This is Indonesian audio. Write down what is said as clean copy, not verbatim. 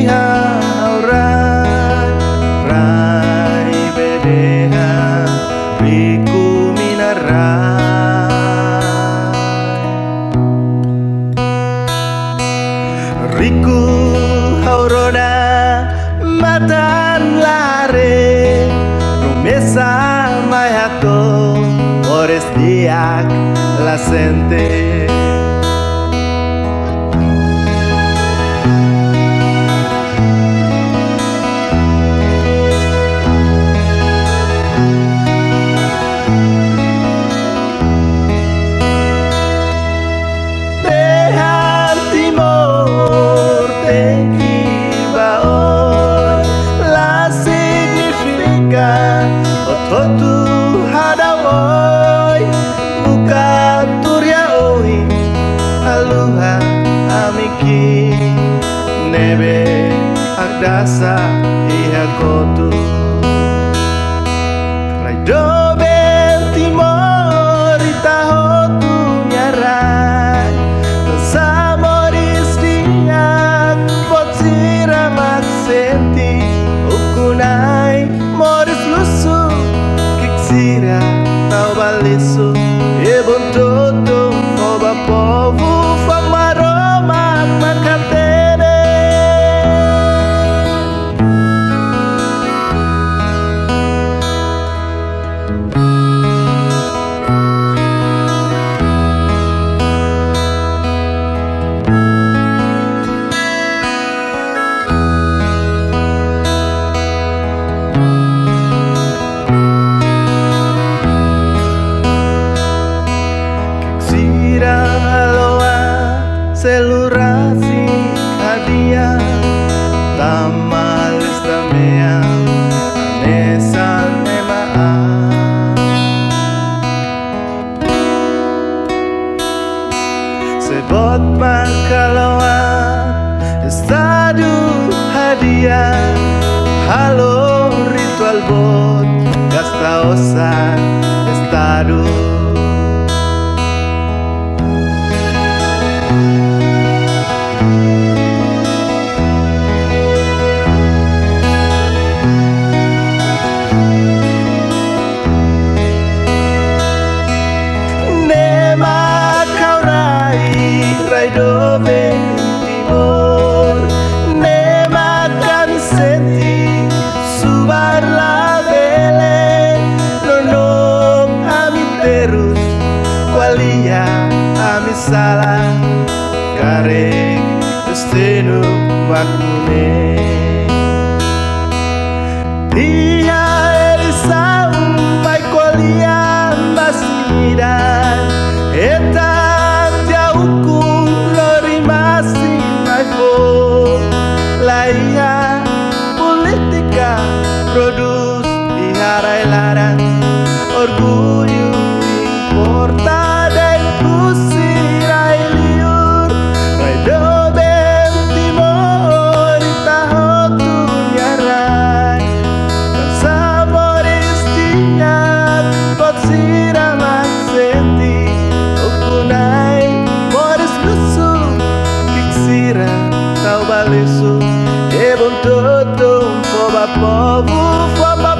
iha aurai rai bedeha riku minarai riku haurona matan lare promesa mai hato ores diak la sente Ototu hadawoi buka turya oi aluha amiki nebe agdasa iha kotu raido bentimor itahotu nyarai samoris diak potsira maksenti ukunai moris lusu kiksira tau balisu ebon toto oba povu famaromak makatene selurasi kadia tamales tamea anesan emaa sebot makaloa estadu hadiah halo ritual bot gasta osan estadu raido bentimor nema kami senti subar la bele nonong ami terus qualia ami salah karek destino makmune dia elisa mai qualia masida eta laia politika produs iharai larang orgulho importada kusirai liur raido bentimor itahotu nyarai dan samoris diak pot siramak senti ukunai moris lusu kiksira tau balisu ebon toto foba povu foba